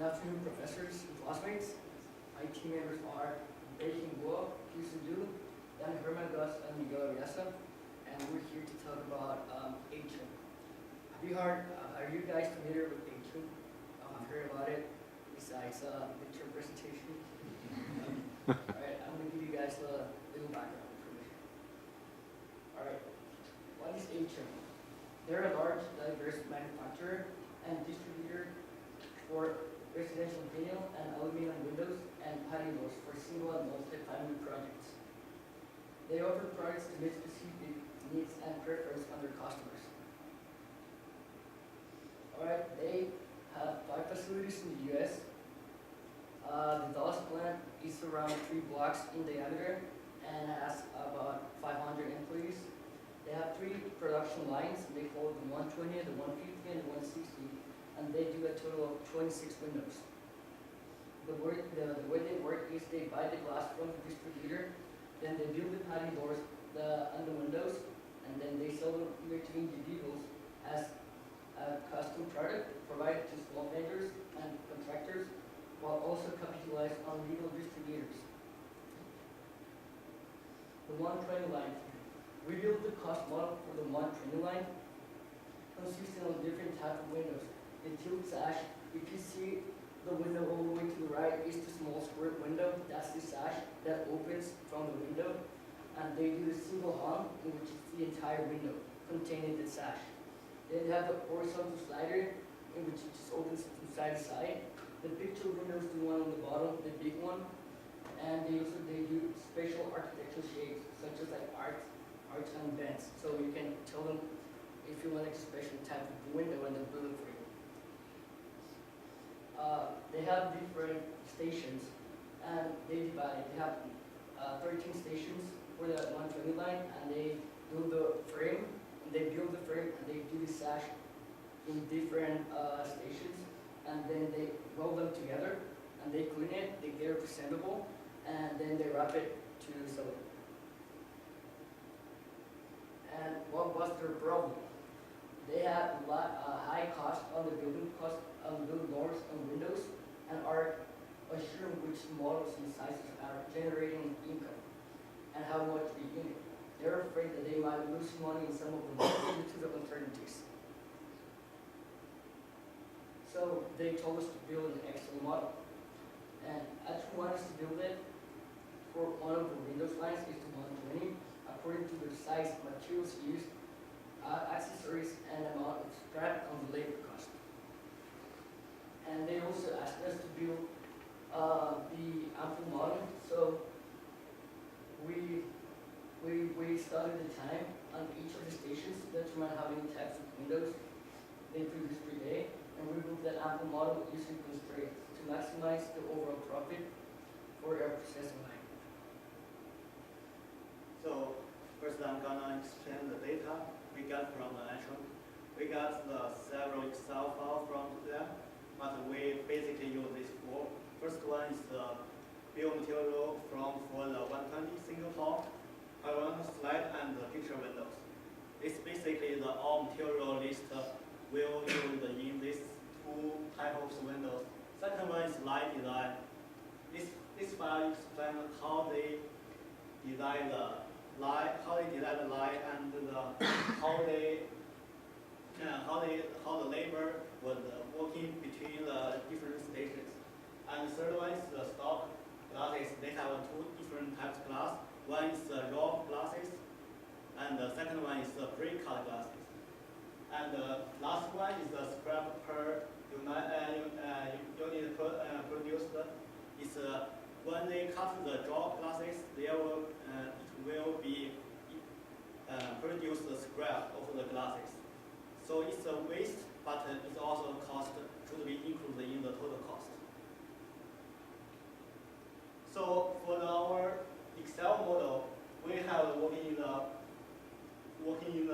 Good afternoon, professors and classmates. My team members are Beiheng, Qiaozhen, and Herminghaus and Miguel, Arriaza, and we're here to talk about Atrium. Are you guys familiar with Atrium? I've heard about it besides midterm presentation. Alright, I'm going to give you guys a little background information. Alright, what is Atrium? They're a large, diverse manufacturer and distributor for residential vinyl and aluminum windows and patio doors for single and multi-family projects. They offer products to meet specific needs and preferences on their customers. Alright, they have 5 facilities in the US. The Dallas plant is around 3 blocks in diameter and has about 500 employees. They have 3 production lines. They call it the 120, the 150, and the 160. And they do a total of 26 windows. The way they work is they buy the glass from the distributor, then they build the patio doors and the windows, and then they sell them either to individuals as a custom product provided to small vendors and contractors, while also capitalize on legal distributors. The 120 line. We built the cost model for the 120 line, consisting of different types of windows. The tilt sash, if you see the window all the way to the right, is the small square window. That's the sash that opens from the window. And they do the single hung, in which is the entire window containing the sash. Then they have the horizontal slider, in which it just opens from side to side. The picture window is the one on the bottom, the big one. And they do special architectural shapes, such as like arcs and vents. So you can tell them if you want a special type of window and they'll build it for you. They have different stations, and they divide. They have 13 stations for the 120 line, and they build the frame, and they do the sash in different stations, and then they roll them together, and they clean it, they get it presentable, and then they wrap it to sell it. And what was their problem? They had high cost on the building doors and windows, and are assuring which models and sizes are generating income and how much per unit. They're afraid that they might lose money in some of the models due to the uncertainties. So they told us to build an Excel model, and Atrium wanted us to build it for one of the windows lines is the 120 according to the size, materials used, accessories, and amount of scrap on the labor cost. And they also asked us to build the ample model. So we started the time on each of the stations to determine how many types of windows they produce per day, and we built that ample model using constraints to maximize the overall profit for our processing line. So first I'm gonna explain the data we got from the Atrium. We got the several Excel files from them, but we basically use these 4. First one is the bill of material for the 120 single hall, horizontal slide, and the picture windows. It's basically the all material list will use in these 2 types of windows. Second one is light design. This file explains how they design the light, and how the labor was working between the different stations. And the third one is the stock glasses. They have 2 different types of glass. One is the raw glasses, and the second one is the pre-cut glasses. And the last one is the scrap per unit produced. Is when they cut the raw glasses, it will be produce the scrap of the glasses. So it's a waste, but it's also a cost should be included in the total cost. So for our Excel model, we have working in the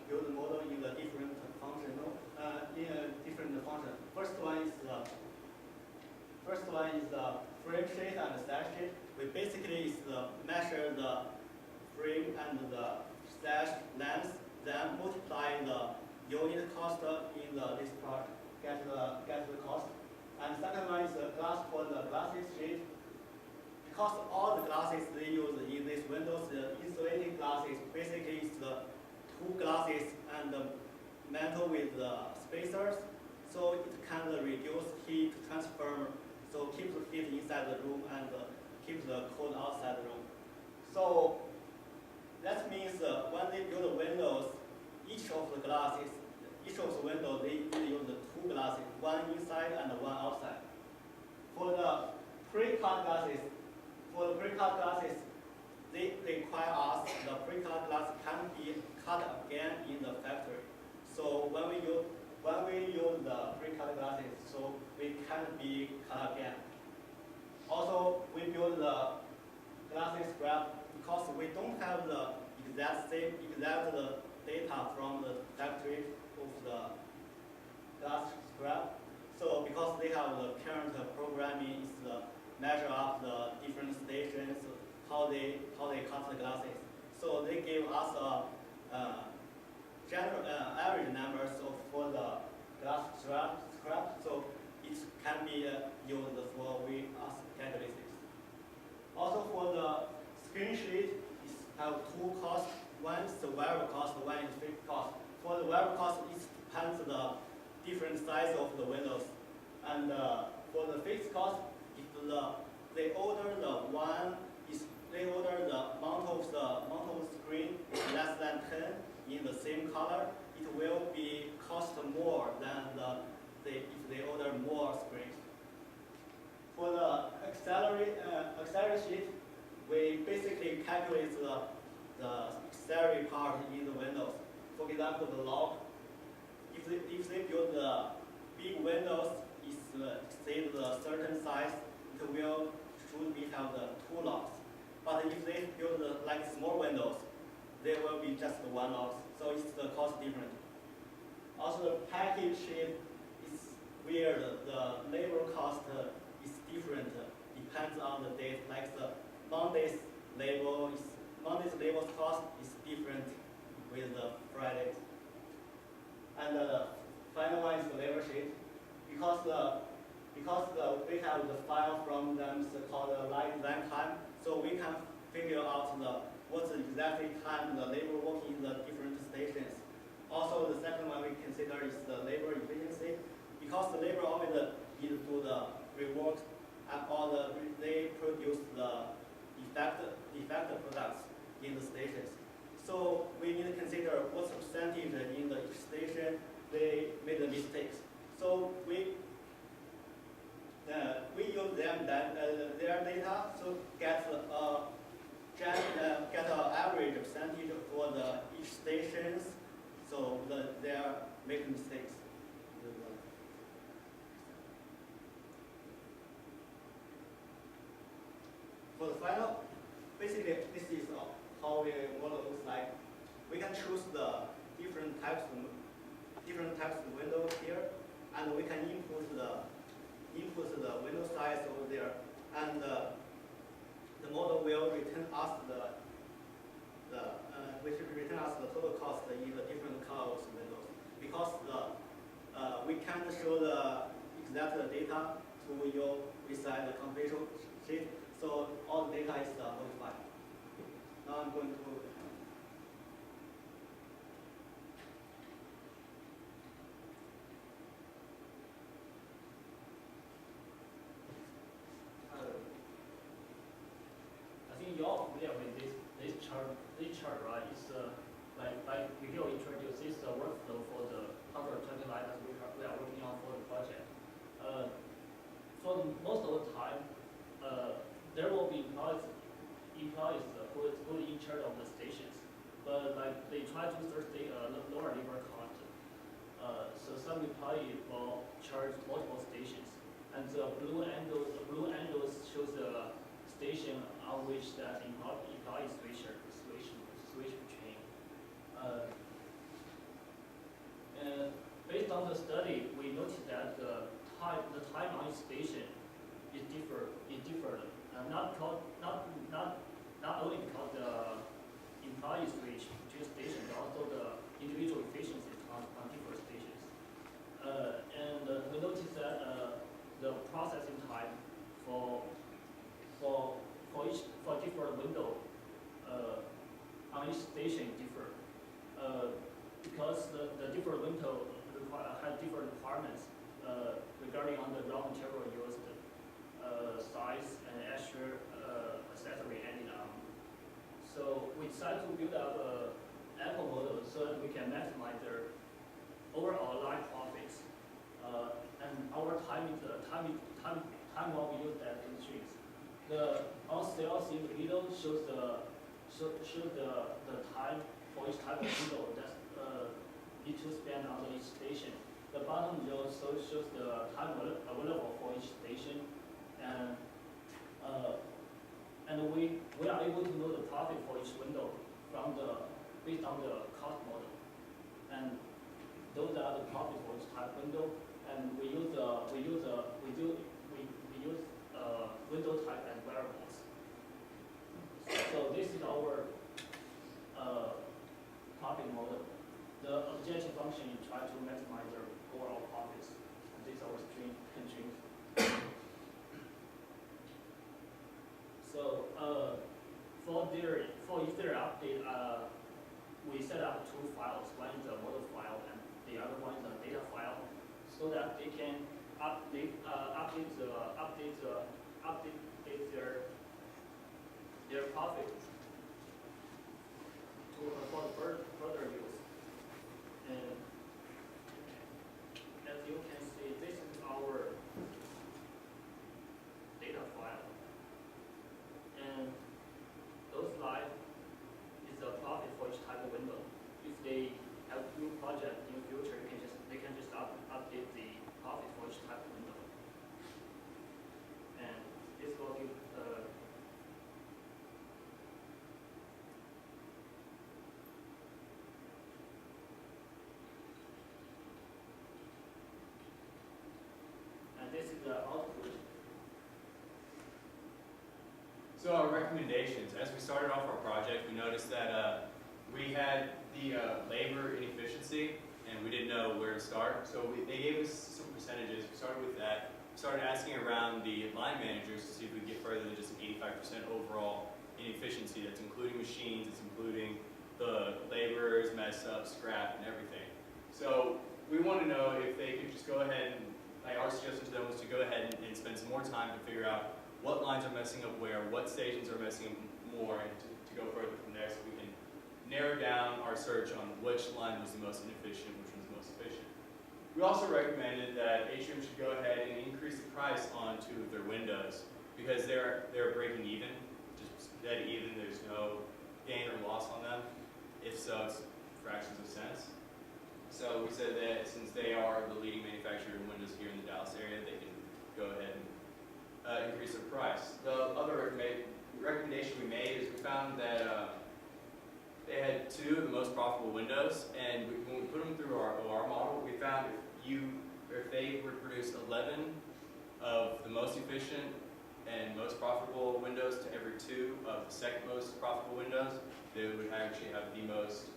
build model in the different function. First one is the frame sheet and the sash sheet. We basically measure the frame and the sash length, then multiply the unit cost in this project, get the cost. And second glass for the glasses sheet, because all the glasses they use in this Windows insulating glasses basically is the two glasses and the metal with the spacers, so it can reduce heat transfer, so keep the heat inside the room and keep the cold outside the room. So that means when they build windows, each of the windows they use the two glasses, one inside and one outside. For the pre-cut glasses, they require us the pre-cut glass can be cut again in the factory. So when we use the pre-cut glasses, so we can be cut again. Also, we build the glasses scrap because we don't have the exact data from the factory of the glass scrap. So because they have the current programming is the measure of the different stations, how they cut the glasses. So they give us a general average numbers for the glass scrap. So it can be used for us calculations. Also for the screen sheet, it have two costs. One is the variable cost, one is fixed cost. For the variable cost, it depends the different size of the windows. And for the fixed cost, if they order the amount of the screen is less than 10 in the same color, it will be cost more than if they order more screens. For the auxiliary sheet, we basically calculate the auxiliary part in the windows. For example, the lock. If they build the big windows, exceed the certain size, it should have the two locks. But if they build like small windows, there will be just one lock. So it's the cost different. Also, the package sheet is where the labor cost is different. Depends on the date. Like the Monday's label cost is different with the Fridays. And the final one is the labor sheet. Because we have the file from them called the line time, so we can figure out what's the exact time the labor working in the different stations. Also, the second one we consider is the labor efficiency, because the labor always need to do the rework and they produce the defective products in the stations. So we need to consider what's the percentage in the each station they made the mistakes. So we use their data to get an average percentage for each stations, so they are making mistakes. For the final, basically this is how the model looks like. We can choose the different types of windows here, and we can input the window size over there, and the model will return us the total cost in the different colors windows, because we can't show the exact data to you inside the computation sheet, so all the data is modified. Now I'm going to you're all familiar with this chart, right? It's like Miguel introduced this workflow for the 120 lines that we are working on for the project. For most of the time, there will be employees who are in charge of the stations, but like they try to search the lower labor cost. So some employee will charge multiple stations, and the blue angles shows the station on which that employee switch between. And based on the study, we noticed that the time on each station is different. Not only because the employee switch between stations, but also the individual efficiencies on different stations. And we noticed that the processing time material used, size, and extra accessory added on. So we decided to build up a Apple model so that we can maximize their overall line profits. And our time will be used as constraints. The on sales in the middle shows the time for each type of window that need to spend on each station. The bottom row shows the time available for each station, and we are able to know the profit for each window based on the cost model, and those are the profit for each type window, and we use window type as variables. So this is our profit model. The objective function is try to maximize their overall profits. And this is our string constraint. So for each update, we set up two files. One is the model file, and the other one is the data file, so that they can update their profit for further use. And as you can see, this is our data file, and those lines is the profit for each type of window. If they have new project in the future, they can just update the profit for each type of window. And this will give and this is the output. So our recommendations, as we started off our project, we noticed that we had the labor inefficiency, and we didn't know where to start. So they gave us some percentages. We started with that. We started asking around the line managers to see if we could get further than just an 85% overall inefficiency. That's including machines, it's including the laborers, mess up, scrap, and everything. So we want to know if they could just go ahead and, like, our suggestion to them was to go ahead and spend some more time to figure out what lines are messing up where, what stations are messing up more, and to go further from there so we can narrow down our search on which line was the most inefficient, which was the most efficient. We also recommended that Atrium should go ahead and increase the price on two of their windows because they're breaking even, just dead even. There's no gain or loss on them. If so, it's fractions of cents. So we said that since they are the leading manufacturer of windows here in the Dallas area, they can go ahead and increase their price. The other recommendation we made is we found that they had two of the most profitable windows, and when we put them through our OR model, we found if they would produce 11 of the most efficient and most profitable windows to every two of the second most profitable windows, they would actually have the most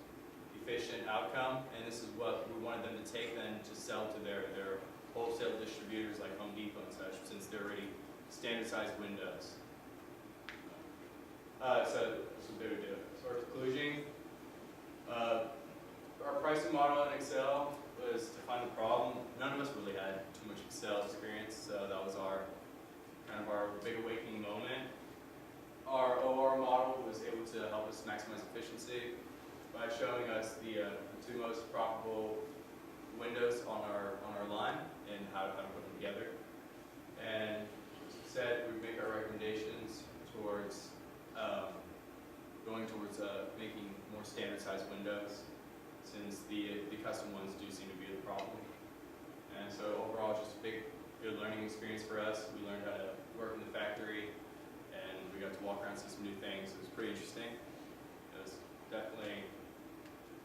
efficient outcome, and this is what we wanted them to take then to sell to their wholesale distributors like Home Depot and such, since they're already standard-sized windows. So that's what they would do. So our conclusion, our pricing model in Excel was to find the problem. None of us really had too much Excel experience, so that was our big awakening moment. Our OR model was able to help us maximize efficiency by showing us the two most profitable windows on our line and how to put them together. And as I said, we make our recommendations towards going towards making more standard-sized windows, since the custom ones do seem to be the problem. And so overall, just a good learning experience for us. We learned how to work in the factory, and we got to walk around and see some new things. It was pretty interesting. It was definitely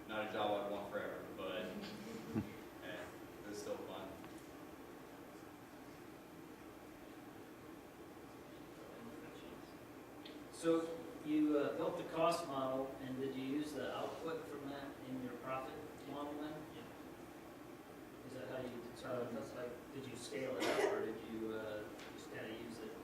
not a job I'd want forever, but it was still fun. So you built the cost model, and did you use the output from that in your profit model then? Yeah. Is that how you determine, that's like, did you scale it up, or did you just kind of use it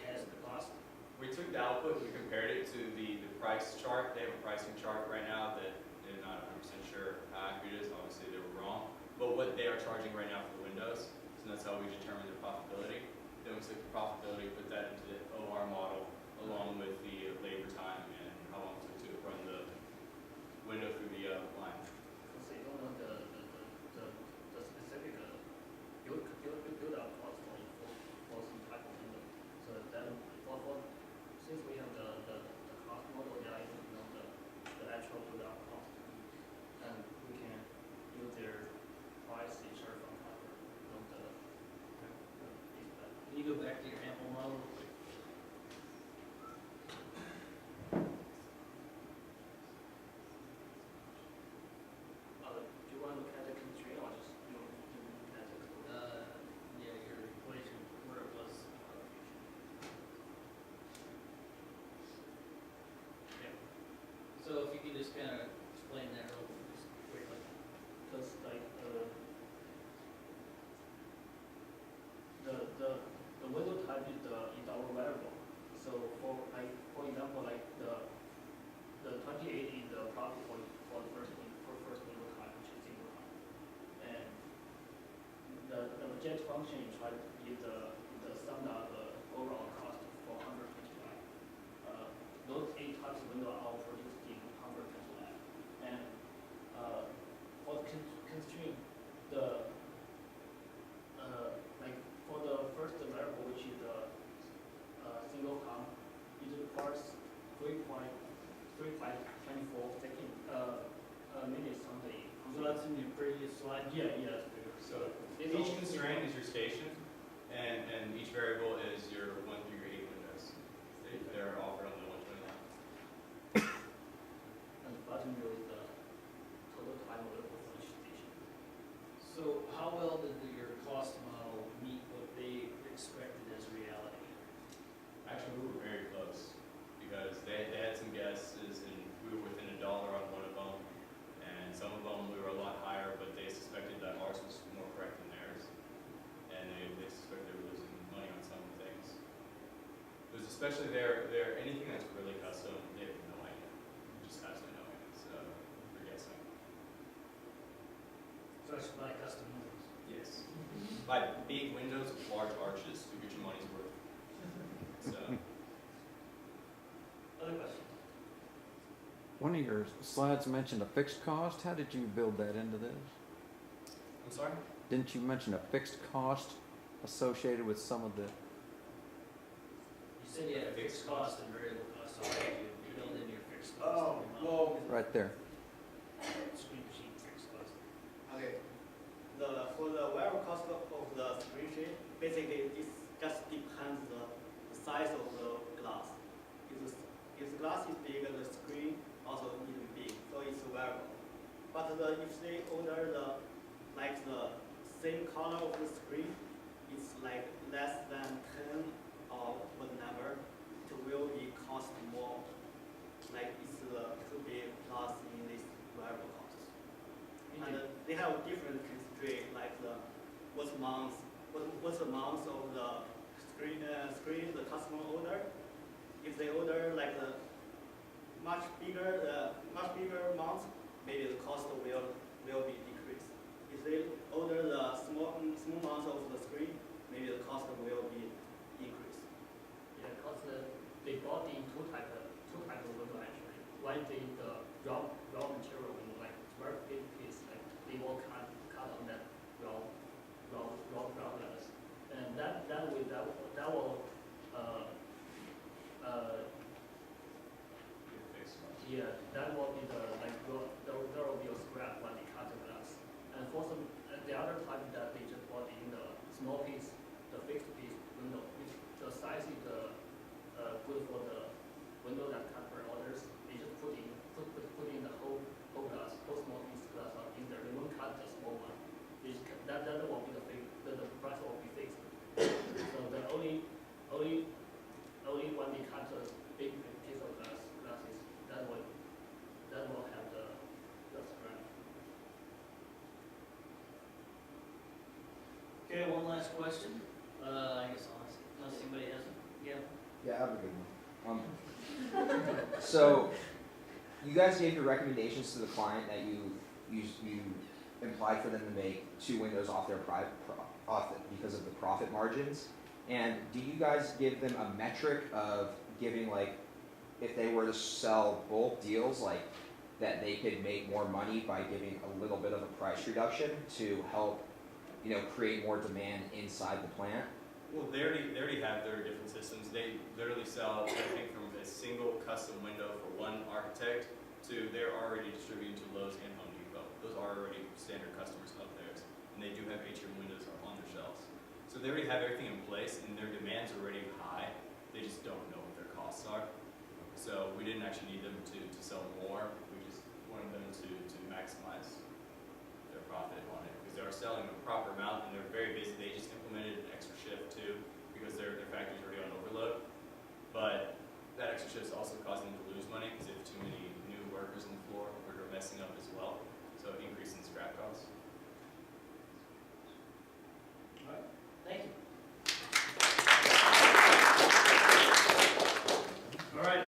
as the cost? We took the output, we compared it to the price chart. They have a pricing chart right now that they're not 100% sure how accurate it is. Obviously, they were wrong. But what they are charging right now for the windows, so that's how we determine the took the profitability, put that into the OR model, along with the labor time and how long it took to run the window through the line. Because they don't know the specific build up cost for some type of window. So that since we have the cost model, they are able to know the actual build up cost, and we can use their price insure from cover of the. Can you go back to your ample model? Do you want to look at the constraint or just you look at the code? Yeah, your equation, where it was. Yeah. So if you can just kind of explain that real quickly. Because like the window type is our variable. So for example like the 28 is the profit for the first window type, which is single type, and the object function you try to give the sum of the overall cost for 100 lab. Those 8 types of window are all produced in 100 lab, and for the constraint, like for the first variable, which is the single count, it requires 3.24 minutes on the. So that's in your previous slide? Yeah, that's bigger. So each constraint is your station, and each variable is your 1 through your 8 windows. They're offered on the 120 line. And the bottom row is the total time available for each station. So how well did your cost model meet what they expected as reality? Actually, we were very close because they had some guesses, and we were within $1 on one of them, and some of them we were a lot higher, but they suspected that ours was more correct than theirs, and they suspected they were losing money on some things. Because especially anything that's really custom, they have no idea, just absolutely no idea. So we're guessing. So it's by custom windows. Yes. By big windows with large arches, you get your money's worth. So. Other questions? One of your slides mentioned a fixed cost. How did you build that into this? I'm sorry? Didn't you mention a fixed cost associated with some of the? You said you had a fixed cost and variable cost, so how did you build in your fixed cost? Oh, well, Right there. Screen sheet fixed cost. okay. For the variable cost of the screen sheet, basically it just depends the size of the glass. If the glass is bigger, the screen also need to be big, so it's variable. But if they order the same color of the screen, it's like less than 10 or whatever, it will be cost more. Like it could be plus in this variable cost. And they have different constraints, like what's the amount of the screen the customer order. If they order like the much bigger amounts, maybe the cost will be decreased. If they order the small amounts of the screen, maybe the cost will be increased. Yeah, because they bought in two type of window actually. One is the raw material window, like it's very big piece, like they will cut on that raw glass, and that will yeah, that will be there will be a scrap when they cut the glass. And for the other type that they just bought in the small piece, the fixed piece window, which the size is good for the window that customer orders. They just put in the whole glass, whole small piece glass in there. They won't cut the small one. That will be the price will be fixed. So the only when they cut a big piece of glass is that will have the scrap. Okay, one last question. I guess unless anybody has it. Yeah. Yeah, I have a good one. So, you guys gave your recommendations to the client that you implied for them to make 2 windows off their because of the profit margins, And do you guys give them a metric of giving, like, if they were to sell bulk deals, like, that they could make more money by giving a little bit of a price reduction to help, you know, create more demand inside the plant? Well, they already have their different systems. They literally sell everything from a single custom window for one architect to they're already distributing to Lowe's and Home Depot. Those are already standard customers of theirs, and they do have Atrium windows on their shelves. So they already have everything in place, and their demands are already high. They just don't know what their costs are. So we didn't actually need them to sell more. We just wanted them to maximize their profit on it because they are selling a proper amount, and they're very busy. They just implemented